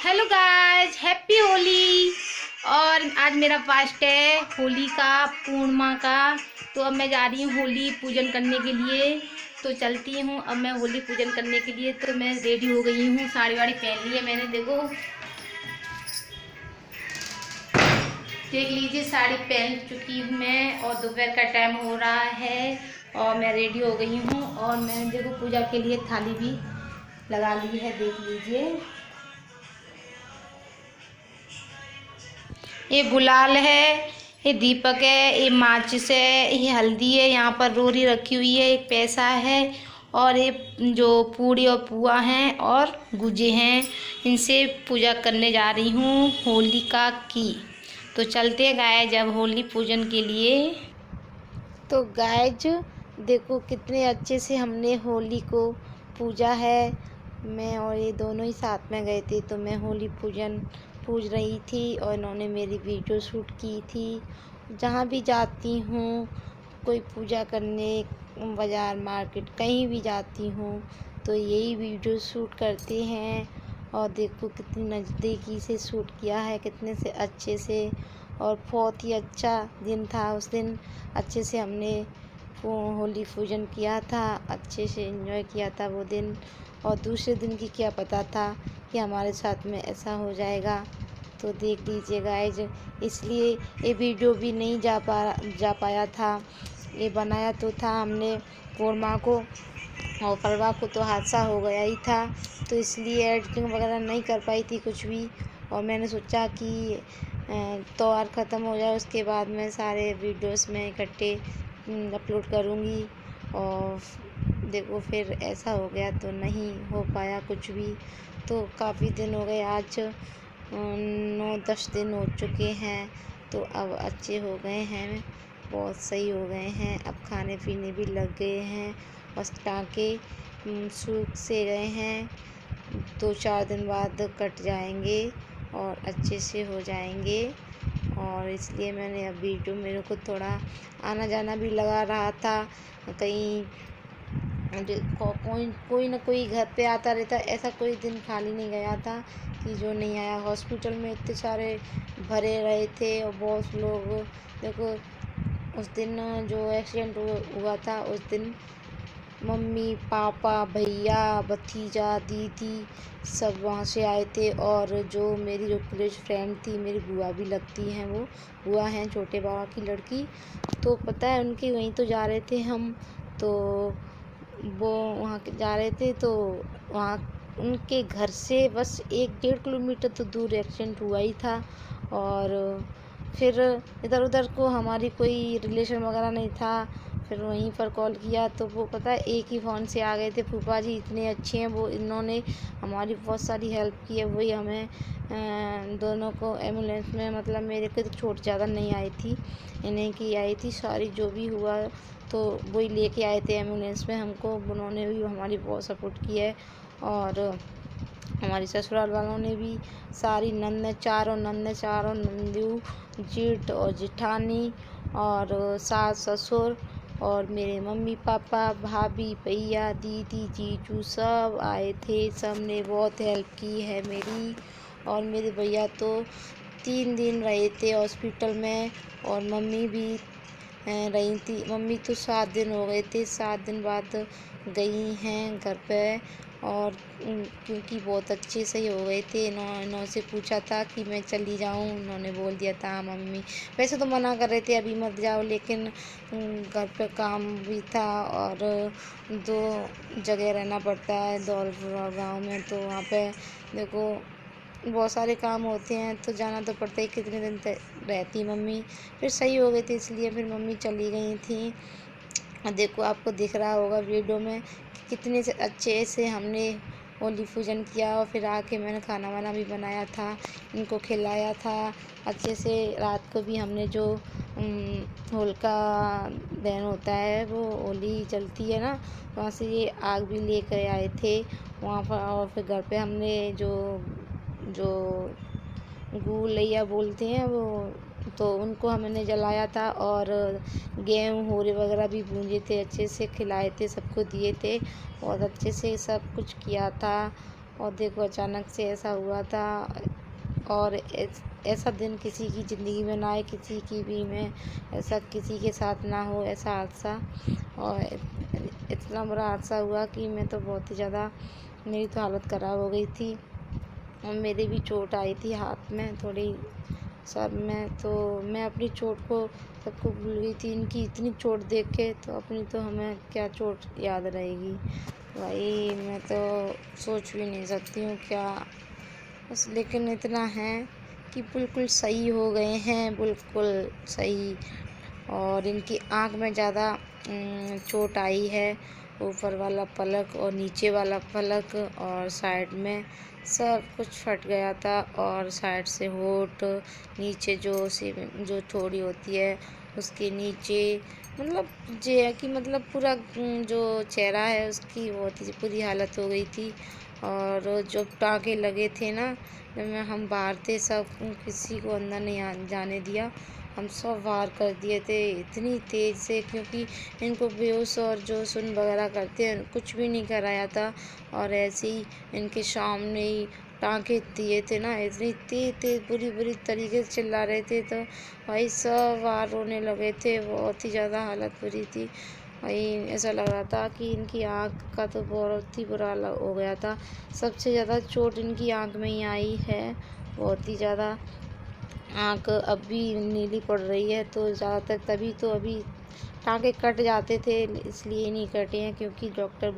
Hello guys, happy Holi. और आज मेरा फास्ट है होली का, पूर्णिमा का। तो अब मैं जा रही हूँ होली पूजन करने के लिए। तो चलती हूँ अब मैं होली पूजन करने के लिए। तो मैं रेडी हो गई हूँ, साड़ी वाड़ी पहन ली है मैंने। देखो, देख लीजिए, साड़ी पहन चुकी हूँ मैं और दोपहर का टाइम हो रहा है और मैं रेडी हो गई हूँ। और मैंने देखो पूजा के लिए थाली भी लगा ली है, देख लीजिए। ये गुलाल है, ये दीपक है, ये माचिस है, ये हल्दी है, यहाँ पर रोरी रखी हुई है, एक पैसा है और ये जो पूड़ी और पुआ हैं और गुजे हैं, इनसे पूजा करने जा रही हूँ होलिका की। तो चलते गए जब होली पूजन के लिए। तो गाइज देखो कितने अच्छे से हमने होली को पूजा है। मैं और ये दोनों ही साथ में गए थे, तो मैं होली पूज रही थी और इन्होंने मेरी वीडियो शूट की थी। जहाँ भी जाती हूँ, कोई पूजा करने, बाज़ार मार्केट कहीं भी जाती हूँ, तो यही वीडियो शूट करते हैं। और देखो कितनी नज़दीकी से शूट किया है, कितने से अच्छे से। और बहुत ही अच्छा दिन था उस दिन। अच्छे से हमने होली पूजन किया था, अच्छे से एंजॉय किया था वो दिन। और दूसरे दिन की क्या पता था कि हमारे साथ में ऐसा हो जाएगा। तो देख लीजिए गाइज, इसलिए ये वीडियो भी नहीं जा पाया था। ये बनाया तो था हमने पूर्णिमा को और परवा को, तो हादसा हो गया ही था, तो इसलिए एडिटिंग वगैरह नहीं कर पाई थी कुछ भी। और मैंने सोचा कि त्योहार ख़त्म हो जाए उसके बाद मैं सारे वीडियोस में इकट्ठे अपलोड करूँगी। और देखो फिर ऐसा हो गया, तो नहीं हो पाया कुछ भी। तो काफ़ी दिन हो गए, आज 9-10 दिन हो चुके हैं। तो अब अच्छे हो गए हैं, बहुत सही हो गए हैं। अब खाने पीने भी लग गए हैं और टाँके सूख से गए हैं। 2-4 दिन बाद कट जाएंगे और अच्छे से हो जाएंगे। और इसलिए मैंने अब वीडियो, मेरे को थोड़ा आना जाना भी लगा रहा था, कहीं कोई ना कोई घर पे आता रहता, ऐसा कोई दिन खाली नहीं गया था कि जो नहीं आया। हॉस्पिटल में इतने सारे भरे रहे थे और बहुत लोग। देखो उस दिन जो एक्सीडेंट हुआ था, उस दिन मम्मी पापा भैया भतीजा दीदी सब वहाँ से आए थे। और जो मेरी जो क्लोज फ्रेंड थी, मेरी बुआ भी लगती हैं, वो बुआ हैं छोटे बाबा की लड़की, तो पता है उनके वहीं तो जा रहे थे हम। तो वो वहाँ जा रहे थे, तो वहाँ उनके घर से बस 1-1.5 किलोमीटर तो दूर एक्सीडेंट हुआ ही था। और फिर इधर उधर को हमारी कोई रिलेशन वगैरह नहीं था। फिर वहीं पर कॉल किया तो वो पता है एक ही फ़ोन से आ गए थे। फूफा जी इतने अच्छे हैं, वो इन्होंने हमारी बहुत सारी हेल्प की है। वही हमें दोनों को एम्बुलेंस में, मतलब मेरे को तो चोट ज़्यादा नहीं आई थी, इन्हें की आई थी सारी। जो भी हुआ तो वही लेके आए थे एम्बुलेंस में हमको। उन्होंने भी हमारी बहुत सपोर्ट की है। और हमारी ससुराल वालों ने भी, सारी चारों नंदू, जेठ और जेठानी और सास ससुर और मेरे मम्मी पापा भाभी भैया दीदी जीजू सब आए थे। सब ने बहुत हेल्प की है मेरी। और मेरे भैया तो 3 दिन रहे थे हॉस्पिटल में और मम्मी भी रही थी। मम्मी तो 7 दिन हो गए थे, 7 दिन बाद गई हैं घर पे। और क्योंकि बहुत अच्छे से ही हो गए थे। इन्होंने से पूछा था कि मैं चली जाऊं, उन्होंने बोल दिया था हाँ मम्मी। वैसे तो मना कर रहे थे अभी मत जाओ, लेकिन घर पे काम भी था और 2 जगह रहना पड़ता है दौलपुर गाँव में। तो वहाँ पे देखो बहुत सारे काम होते हैं, तो जाना तो पड़ता ही। कितने दिन तक रहती मम्मी, फिर सही हो गई थी, इसलिए फिर मम्मी चली गई थी। देखो आपको दिख रहा होगा वीडियो में कितने से अच्छे से हमने होली पूजन किया। और फिर आके मैंने खाना वाना भी बनाया था, इनको खिलाया था अच्छे से। रात को भी हमने जो होलिका दहन होता है, वो होली जलती है ना, वहाँ से ये आग भी लेकर आए थे वहाँ पर। और फिर घर पे हमने जो गुलैया बोलते हैं वो, तो उनको हमने जलाया था। और गेहूँ होरे वगैरह भी भूंजे थे, अच्छे से खिलाए थे, सबको दिए थे, बहुत अच्छे से सब कुछ किया था। और देखो अचानक से ऐसा हुआ था। और ऐसा दिन किसी की ज़िंदगी में ना आए, किसी की भी में ऐसा किसी के साथ ना हो ऐसा हादसा। और इतना बुरा हादसा हुआ कि मैं तो बहुत ही ज़्यादा, मेरी तो हालत ख़राब हो गई थी। और मेरे भी चोट आई थी हाथ में थोड़ी सर में, तो मैं अपनी चोट को सबको भूल गई थी। इनकी इतनी चोट देख के तो अपनी तो हमें क्या चोट याद रहेगी भाई, मैं तो सोच भी नहीं सकती हूँ क्या। बस लेकिन इतना है कि बिल्कुल सही हो गए हैं, बिल्कुल सही। और इनकी आँख में ज़्यादा चोट आई है, ऊपर वाला पलक और नीचे वाला पलक और साइड में सब कुछ फट गया था। और साइड से होंठ, नीचे जो थोड़ी होती है उसके नीचे, मतलब ये है कि मतलब पूरा जो चेहरा है उसकी बहुत ही बुरी हालत हो गई थी। और जो टाँके लगे थे ना, जब हम बाहर थे सब किसी को अंदर नहीं जाने दिया, हम सब बाहर कर दिए थे इतनी तेज़ से, क्योंकि इनको बेहोश और जो सुन वगैरह करते हैं कुछ भी नहीं कराया था। और ऐसे ही इनके सामने ही टाँके दिए थे ना, इतनी तेज़ तेज़ बुरी बुरी तरीके से चिल्ला रहे थे, तो भाई सब बाहर रोने लगे थे, बहुत ही ज़्यादा हालत बुरी थी भाई। ऐसा लग रहा था कि इनकी आँख का तो बहुत ही बुरा हो गया था। सबसे ज़्यादा चोट इनकी आँख में ही आई है, बहुत ही ज़्यादा। आँख अब भी नीली पड़ रही है, तो ज़्यादातर तभी तो अभी टाँके कट जाते थे, इसलिए नहीं कटे हैं क्योंकि डॉक्टर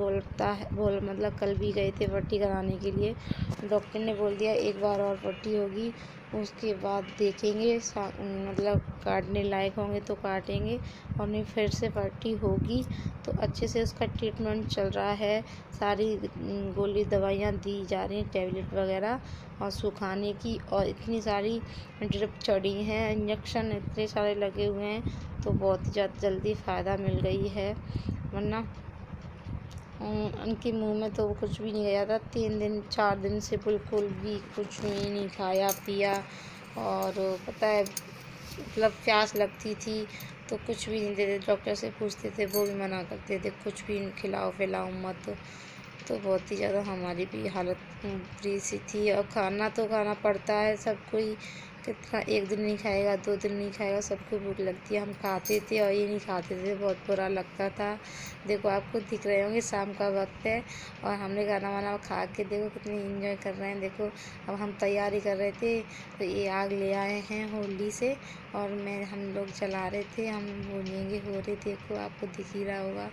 मतलब कल भी गए थे पट्टी कराने के लिए। डॉक्टर ने बोल दिया एक बार और पट्टी होगी, उसके बाद देखेंगे, मतलब काटने लायक होंगे तो काटेंगे, और नहीं फिर से पट्टी होगी। तो अच्छे से उसका ट्रीटमेंट चल रहा है, सारी गोली दवाइयाँ दी जा रही हैं, टैबलेट वगैरह और सुखाने की। और इतनी सारी ड्रिप चढ़ी हैं, इंजेक्शन इतने सारे लगे हुए हैं, तो बहुत ही जल्दी फ़ायदा मिल गई है। वरना उनके मुंह में तो कुछ भी नहीं गया था 3 दिन 4 दिन से, बिल्कुल भी कुछ भी नहीं खाया पिया। और पता है मतलब प्यास लगती थी तो कुछ भी नहीं देते, डॉक्टर से पूछते थे वो भी मना करते थे, कुछ भी खिलाओ पिलाओ मत। तो बहुत ही ज़्यादा हमारी भी हालत बुरी सी थी। और खाना तो खाना पड़ता है, सब कोई कितना 1 दिन नहीं खाएगा 2 दिन नहीं खाएगा, सबको भूख लगती है। हम खाते थे और ये नहीं खाते थे, बहुत बुरा लगता था। देखो आपको दिख रहे होंगे शाम का वक्त है और हमने खाना वाना खा के देखो कितनी इंजॉय कर रहे हैं। देखो अब हम तैयारी कर रहे थे, तो ये आग ले आए हैं होली से, और हम लोग जला रहे थे, हम भूनेंगे हो रहे, देखो आपको दिख ही रहा होगा।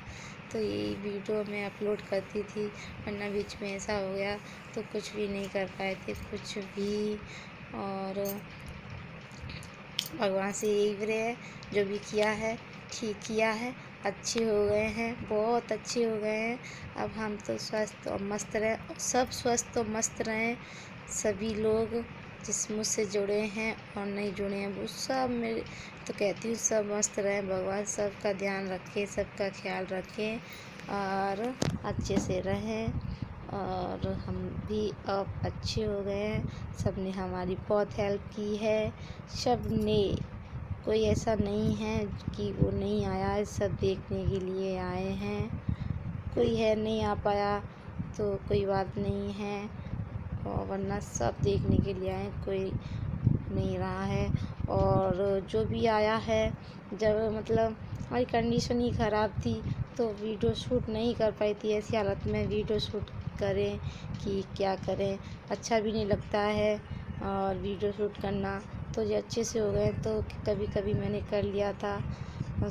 तो ये वीडियो मैं अपलोड करती थी, वरना बीच में ऐसा हो गया तो कुछ भी नहीं कर पाए थे कुछ भी। और भगवान से यही विनय है, जो भी किया है ठीक किया है, अच्छे हो गए हैं, बहुत अच्छे हो गए हैं। अब हम तो स्वस्थ और मस्त रहें, सब स्वस्थ और मस्त रहें, सभी लोग जिस मुझसे जुड़े हैं और नहीं जुड़े हैं वो सब, मेरे तो कहती हूँ सब मस्त रहें, भगवान सबका ध्यान रखे, सबका ख्याल रखें और अच्छे से रहें। और हम भी अब अच्छे हो गए हैं, सब ने हमारी बहुत हेल्प की है, सब ने, कोई ऐसा नहीं है कि वो नहीं आया है, सब देखने के लिए आए हैं। कोई है नहीं आ पाया तो कोई बात नहीं है, और वरना सब देखने के लिए आए, कोई नहीं रहा है। और जो भी आया है, जब मतलब हमारी कंडीशन ही ख़राब थी तो वीडियो शूट नहीं कर पाई थी, ऐसी हालत में वीडियो शूट करें कि क्या करें, अच्छा भी नहीं लगता है और वीडियो शूट करना। तो ये अच्छे से हो गए, तो कभी कभी मैंने कर लिया था,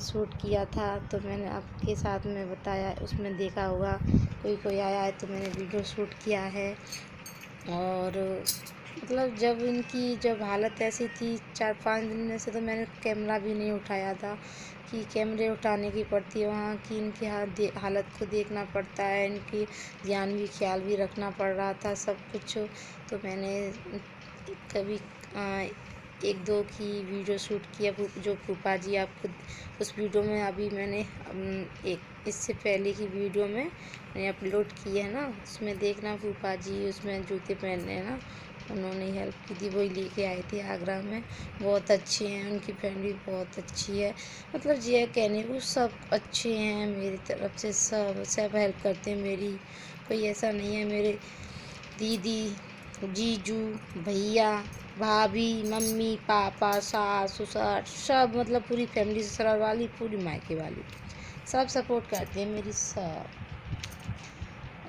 शूट किया था, तो मैंने आपके साथ में बताया, उसमें देखा होगा कोई आया है तो मैंने वीडियो शूट किया है। और मतलब जब हालत ऐसी थी 4-5 दिन में से, तो मैंने कैमरा भी नहीं उठाया था कि कैमरे उठाने की पड़ती है वहाँ की, इनकी हालत को देखना पड़ता है, इनकी ध्यान भी ख्याल भी रखना पड़ रहा था सब कुछ। तो मैंने कभी 1-2 की वीडियो शूट किया, जो फूफा जी आपको उस वीडियो में अभी मैंने एक इससे पहले की वीडियो में मैंने अपलोड की है ना, उसमें देखना फूफा जी उसमें जूते पहने हैं ना, उन्होंने हेल्प की थी, वही लेके आए थे आगरा में। बहुत अच्छे हैं, उनकी फैमिली बहुत अच्छी है, मतलब ये कहने को सब अच्छे हैं, मेरी तरफ से सब हेल्प करते हैं मेरी, कोई ऐसा नहीं है मेरे दीदी, जीजू, भैया, भाभी, मम्मी, पापा, सास ससुर सब, मतलब पूरी फैमिली, ससुराल वाली पूरी मायके वाली सब सपोर्ट करते हैं मेरी सब।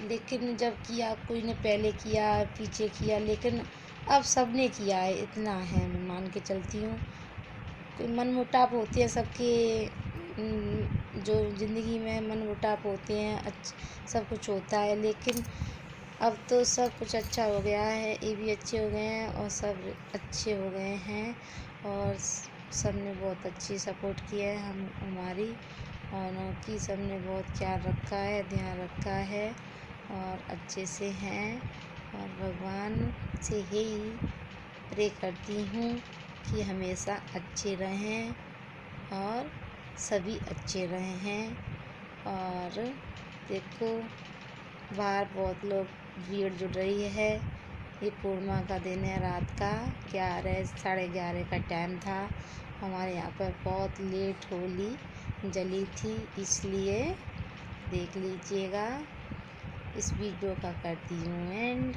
लेकिन जब किया, कोई ने पहले किया पीछे किया, लेकिन अब सब ने किया है, इतना है मैं मान के चलती हूँ। कोई मनमुटाव होते हैं सबके, जो ज़िंदगी में मनमुटाव होते हैं, सब कुछ होता है, लेकिन अब तो सब कुछ अच्छा हो गया है, ये भी अच्छे हो गए हैं और सब अच्छे हो गए हैं। और सब ने बहुत अच्छी सपोर्ट किया है हमारी, और उनकी सब ने बहुत ख्याल रखा है, ध्यान रखा है और अच्छे से हैं। और भगवान से यही प्रे करती हूँ कि हमेशा अच्छे रहें और सभी अच्छे रहें। और देखो, बाहर बहुत लोग भीड़ जुड़ रही है। ये पूर्णिमा का दिन है, रात का 11 साढ़े 11 का टाइम था। हमारे यहाँ पर बहुत लेट होली जली थी, इसलिए देख लीजिएगा। इस वीडियो का करती हूँ एंड।